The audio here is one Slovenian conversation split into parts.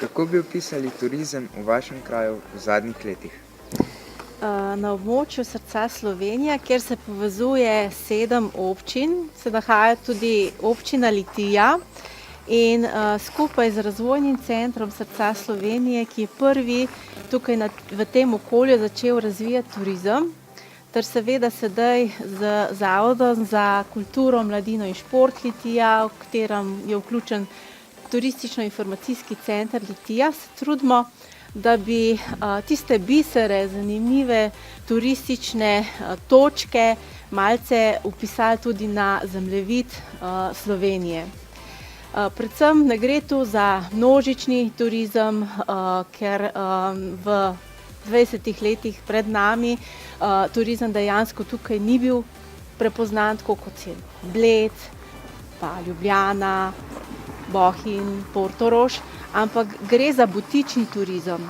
Kako bi opisali turizem v vašem kraju v zadnjih letih? Na območju srca Slovenije, kjer se povezuje 7 občin, se nahaja tudi občina Litija in skupaj z Razvojnim centrom srca Slovenije, ki je prvi tukaj v tem okolju začel razvijati turizem, ter seveda sedaj z Zavodom za kulturo, mladino in šport Litija, v katerem je vključen Turistično-informacijski center Litija, se trudimo, da bi tiste bisere, zanimive turistične točke malce vpisali tudi na zemljevid Slovenije. Predvsem ne gre tu za množični turizem, ker v 20 letih pred nami turizem dejansko tukaj ni bil prepoznan, tako kot je Bled, pa Ljubljana, Bohinj, Portorož, ampak gre za butični turizem,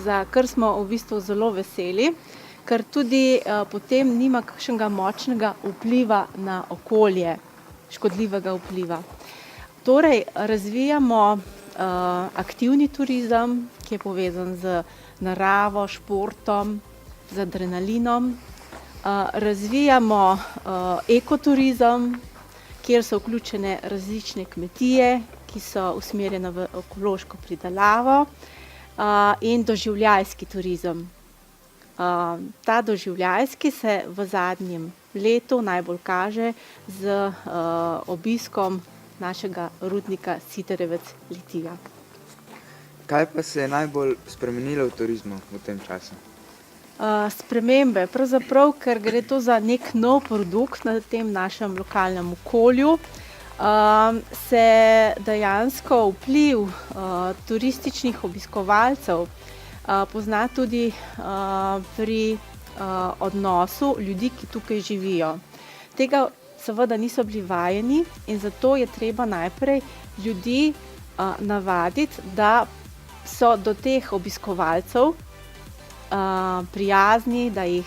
za kar smo v bistvu zelo veseli, ker tudi potem nima kakšnega močnega vpliva na okolje, škodljivega vpliva. Torej, razvijamo aktivni turizem, ki je povezan z naravo, športom, z adrenalinom. Razvijamo ekoturizem, kjer so vključene različne kmetije, ki so usmerjene v ekološko pridelavo, in doživljajski turizem. Ta doživljajski se v zadnjem letu najbolj kaže z obiskom našega rudnika Siderevec Litija. Kaj pa se je najbolj spremenilo v turizmu v tem času? Spremembe, pravzaprav, ker gre to za nek nov produkt na tem našem lokalnem okolju, se dejansko vpliv turističnih obiskovalcev pozna tudi pri odnosu ljudi, ki tukaj živijo. Tega seveda niso bili vajeni in zato je treba najprej ljudi navaditi, da so do teh obiskovalcev prijazni, da jih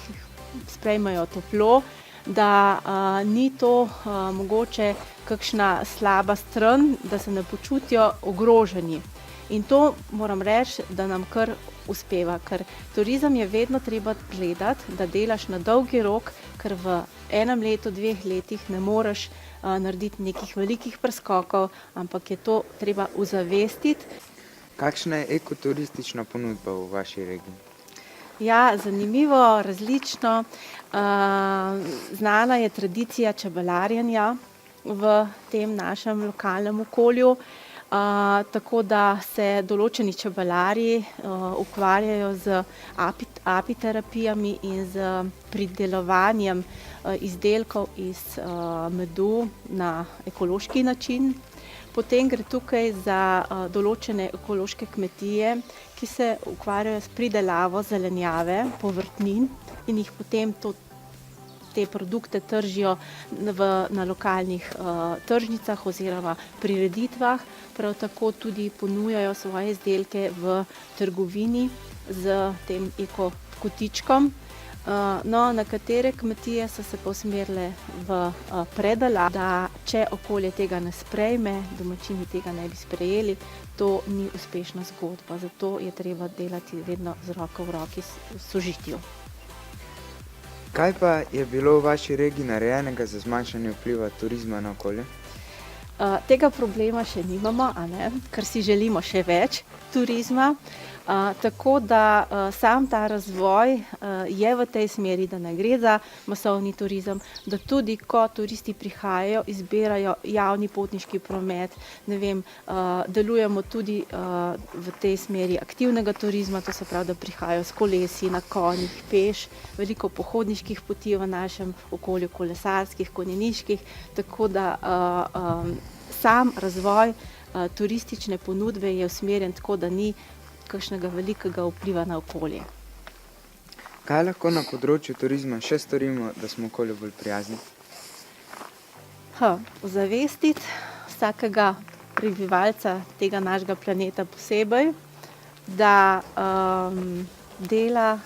sprejmejo toplo, da ni to mogoče kakšna slaba stran, da se ne počutijo ogroženi. In to moram reči, da nam kar uspeva, ker turizem je vedno treba gledati, da delaš na dolgi rok, ker v enem letu, 2 letih ne moreš narediti nekih velikih preskokov, ampak je to treba uzavestiti. Kakšna je ekoturistična ponudba v vaši regiji? Ja, zanimivo, različno. Znana je tradicija čebelarjenja v tem našem lokalnem okolju, tako da se določeni čebelarji ukvarjajo z apiterapijami in z pridelovanjem izdelkov iz medu na ekološki način. Potem gre tukaj za določene ekološke kmetije, ki se ukvarjajo s pridelavo zelenjave, povrtnin in jih potem te produkte tržijo na lokalnih tržnicah oziroma prireditvah. Prav tako tudi ponujajo svoje izdelke v trgovini s tem ekokotičkom. No, nekatere kmetije so se pa usmerile v predelavo, da če okolje tega ne sprejme, domačini tega ne bi sprejeli, to ni uspešna zgodba. Zato je treba delati vedno z roko v roki v sožitju. Kaj pa je bilo v vaši regiji narejenega za zmanjšanje vpliva turizma na okolje? Tega problema še nimamo, ker si želimo še več turizma. Tako da sam ta razvoj je v tej smeri, da ne gre za masovni turizem, da tudi ko turisti prihajajo, izbirajo javni potniški promet, delujemo tudi v tej smeri aktivnega turizma, to se pravi, da prihajajo s kolesi, na konjih, peš, veliko pohodniških poti v našem okolju, kolesarskih, konjeniških, tako da sam razvoj turistične ponudbe je usmerjen tako, da ni kakšnega velikega vpliva na okolje. Kaj lahko na področju turizma še storimo, da smo okolju bolj prijazni? Ozavestiti vsakega prebivalca tega našega planeta posebej, da dela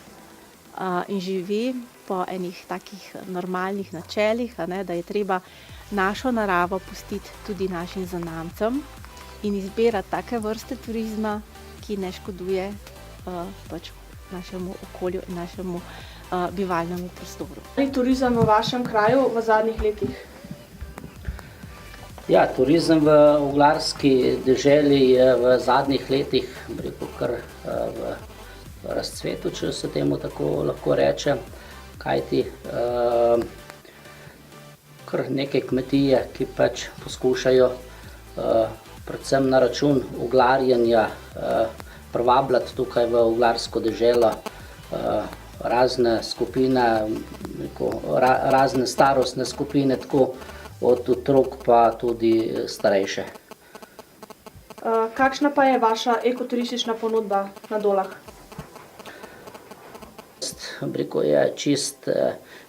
in živi po enih takih normalnih načelih, da je treba našo naravo pustiti tudi našim zanamcem. in izbirati take vrste turizma, ki ne škoduje pač našemu okolju in našemu bivalnemu prostoru. Ali turizem v vašem kraju v zadnjih letih? Ja, turizem v oglarski deželi je v zadnjih letih, kar v razcvetu, če se temu tako lahko reče, kajti kar nekaj kmetije, ki pač poskušajo predvsem na račun oglarjenja privabljati tukaj v oglarsko deželo razne skupine, razne starostne skupine, tako od otrok pa tudi starejše. Kakšna pa je vaša ekoturistična ponudba na Dolah? Je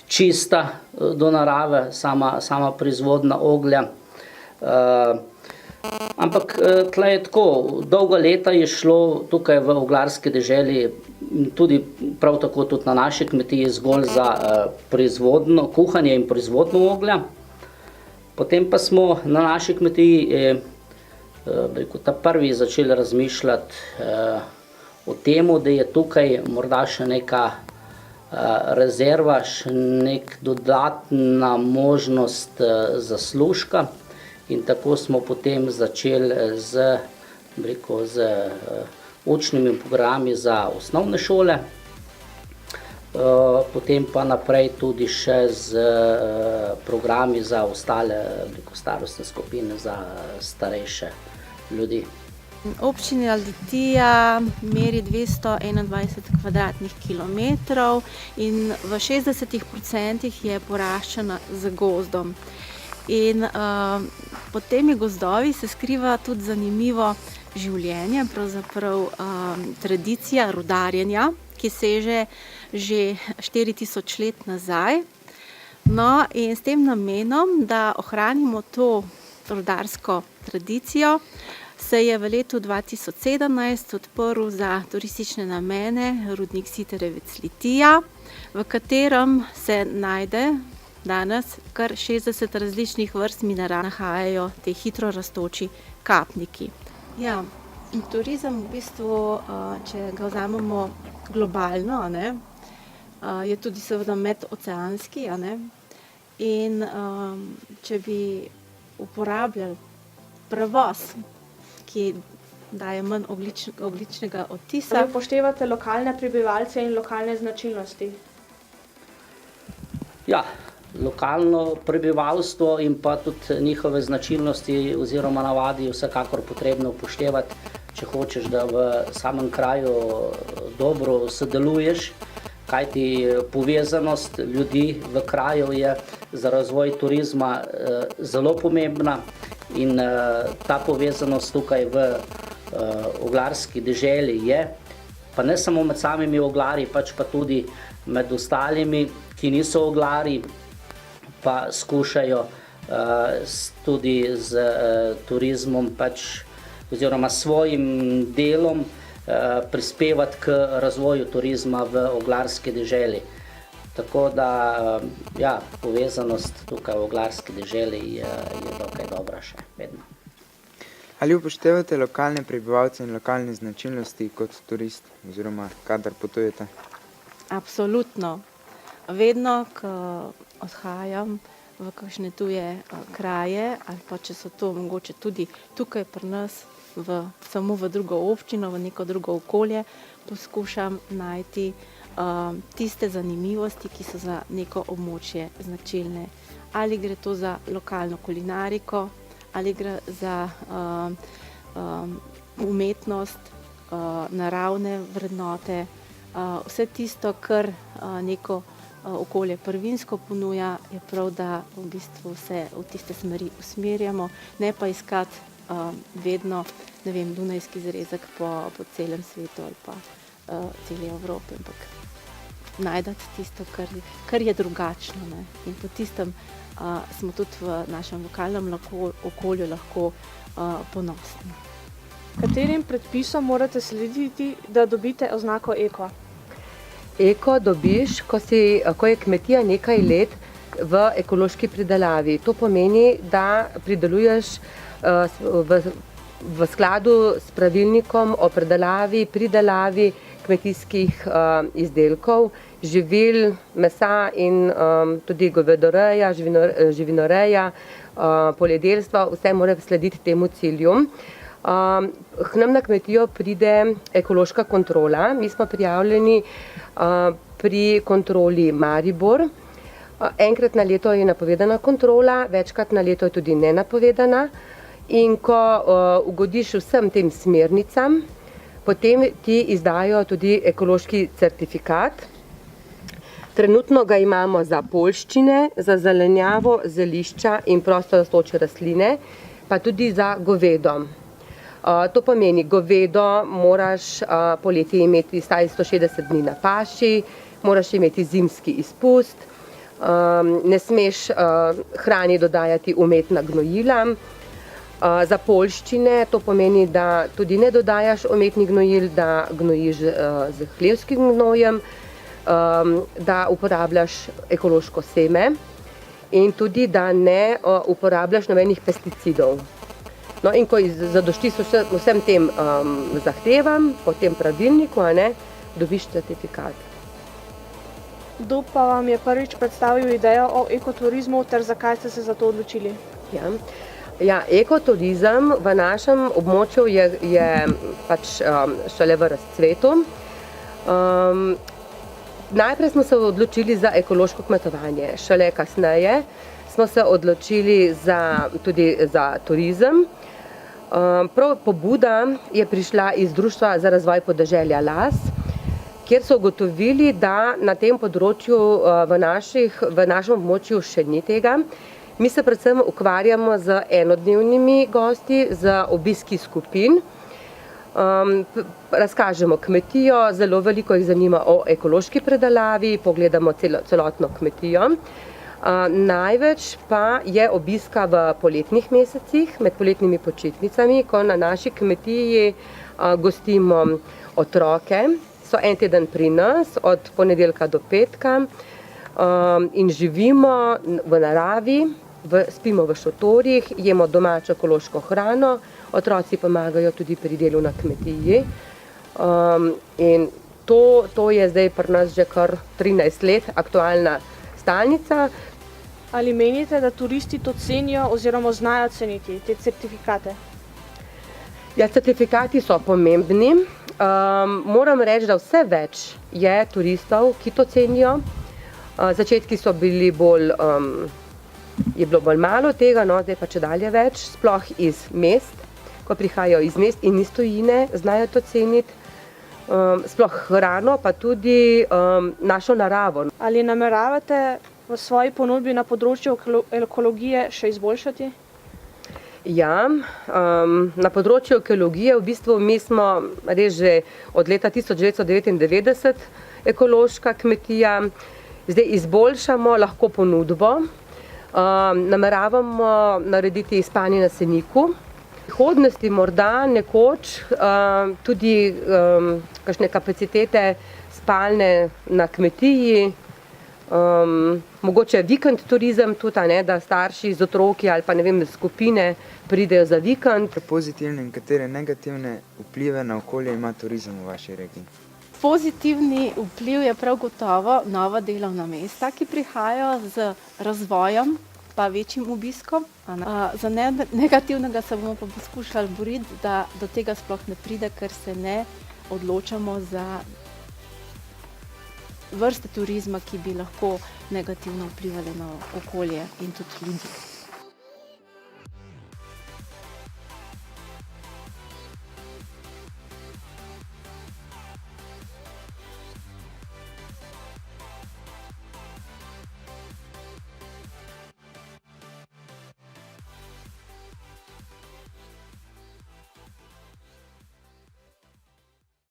čista do narave, sama proizvodna oglja. Ampak tle je tako, dolga leta je šlo tukaj v oglarski deželi, tudi prav tako tudi na naši kmetiji, zgolj za proizvodno, kuhanje in proizvodno oglja. Potem pa smo na naši kmetiji ta prvi začeli razmišljati o tem, da je tukaj morda še neka rezerva, še nek dodatna možnost zaslužka. In tako smo potem začeli z učnimi programi za osnovne šole, potem pa naprej tudi še z programi za ostale starostne skupine, za starejše ljudi. Občina Litija meri 221 kvadratnih kilometrov in v 60% je poraščena z gozdom. In pod temi gozdovi se skriva tudi zanimivo življenje, pravzaprav tradicija rudarjenja, ki seže že 4000 let nazaj. No, in s tem namenom, da ohranimo to rudarsko tradicijo, se je v letu 2017 odprl za turistične namene rudnik Sitarjevec Litija, v katerem se najde danes kar 60 različnih vrst mineralov, nahajajo te hitro rastoči kapniki. Ja, turizem v bistvu, če ga vzamemo globalno, je tudi seveda medoceanski, in če bi uporabljali prevoz, ki daje manj ogljičnega odtisa. Ali upoštevate lokalne prebivalce in lokalne značilnosti? Ja, lokalno prebivalstvo in pa tudi njihove značilnosti oziroma navadi je vsekakor potrebno upoštevati, če hočeš, da v samem kraju dobro sodeluješ, kajti povezanost ljudi v kraju je za razvoj turizma zelo pomembna in ta povezanost tukaj v oglarski deželi je, pa ne samo med samimi oglarji, pač pa tudi med ostalimi, ki niso oglari, pa skušajo tudi z turizmom oziroma svojim delom prispevati k razvoju turizma v oglarski deželi. Tako da, ja, povezanost tukaj v oglarski deželi je dokaj dobra še vedno. Ali upoštevate lokalne prebivalce in lokalne značilnosti kot turist oziroma kadar potujete? Absolutno. Vedno, ko odhajam v kakšne tuje kraje, ali pa če so to mogoče tudi tukaj pri nas, samo v drugo občino, v neko drugo okolje, poskušam najti tiste zanimivosti, ki so za neko območje značilne. Ali gre to za lokalno kulinariko, ali gre za umetnost, naravne vrednote, vse tisto, kar neko okolje prvinsko ponuja, je prav, da v bistvu se v tiste smeri usmerjamo, ne pa iskati vedno, dunajski zrezek po celem svetu ali pa celi Evropi, ampak najdati tisto, kar je drugačno, in po tistem smo tudi v našem lokalnem okolju lahko ponosni. Katerim predpisom morate slediti, da dobite oznako eko? Eko dobiš, ko je kmetija nekaj let v ekološki pridelavi. To pomeni, da prideluješ v v skladu s pravilnikom o predelavi, pridelavi kmetijskih izdelkov, živil, mesa in tudi govedoreja, živinoreja, poljedelstva, vse mora slediti temu cilju. K nam na kmetijo pride ekološka kontrola. Mi smo prijavljeni pri kontroli Maribor. Enkrat na leto je napovedana kontrola, večkrat na leto je tudi nenapovedana. In ko ugodiš vsem tem smernicam, potem ti izdajo tudi ekološki certifikat. Trenutno ga imamo za poljščine, za zelenjavo, zelišča in prostorastoče rastline, pa tudi za govedo. To pomeni, govedo moraš poleti imeti vsaj 160 dni na paši, moraš imeti zimski izpust, ne smeš hrani dodajati umetna gnojila. Za poljščine to pomeni, da tudi ne dodajaš umetnih gnojil, da gnojiš z hlevskim gnojem, da uporabljaš ekološko seme in tudi, da ne uporabljaš nobenih pesticidov. No, in ko zadoštiš vsem tem zahtevam, po tem pravilniku, dobiš certifikat. Kdo pa vam je prvič predstavil idejo o ekoturizmu ter zakaj ste se za to odločili? Ja, ekoturizem v našem območju je pač šele v razcvetu. Najprej smo se odločili za ekološko kmetovanje, šele kasneje smo se odločili tudi za turizem. Prav pobuda je prišla iz Društva za razvoj podeželja Las, kjer so ugotovili, da na tem področju v našem območju še ni tega. Mi se predvsem ukvarjamo z enodnevnimi gosti, z obiski skupin. Razkažemo kmetijo, zelo veliko jih zanima o ekološki predelavi, pogledamo celotno kmetijo. Največ pa je obiska v poletnih mesecih, med poletnimi počitnicami, ko na naši kmetiji gostimo otroke. So en teden pri nas, od ponedeljka do petka, in živimo v naravi, spimo v šotorih, jemo domačo ekološko hrano, otroci pomagajo tudi pri delu na kmetiji. In to je zdaj pri nas že kar 13 let aktualna stalnica. Ali menite, da turisti to cenijo oziroma znajo ceniti, te certifikate? Ja, certifikati so pomembni. Moram reči, da vse več je turistov, ki to cenijo. Začetki so bili je bilo bolj malo tega, no, zdaj pa čedalje več, sploh iz mest, ko prihajajo iz mest in iz tujine, znajo to ceniti. Sploh hrano, pa tudi našo naravo. Ali nameravate v svoji ponudbi na področju ekologije še izboljšati? Ja, na področju ekologije v bistvu mi smo res že od leta 1999 ekološka kmetija. Zdaj izboljšamo lahko ponudbo, nameravamo narediti spanje na seniku. V prihodnosti morda nekoč tudi kakšne kapacitete spalne na kmetiji, mogoče vikend turizem tudi, da starši z otroki ali pa ne vem, skupine pridejo za vikend. Pozitivne in katere negativne vplive na okolje ima turizem v vaši regiji? Pozitivni vpliv je prav gotovo nova delovna mesta, ki prihajajo z razvojem pa večjim obiskom. Za negativnega se bomo pa poskušali boriti, da do tega sploh ne pride, ker se ne odločamo za vrste turizma, ki bi lahko negativno vplivali na okolje in tudi ljudi.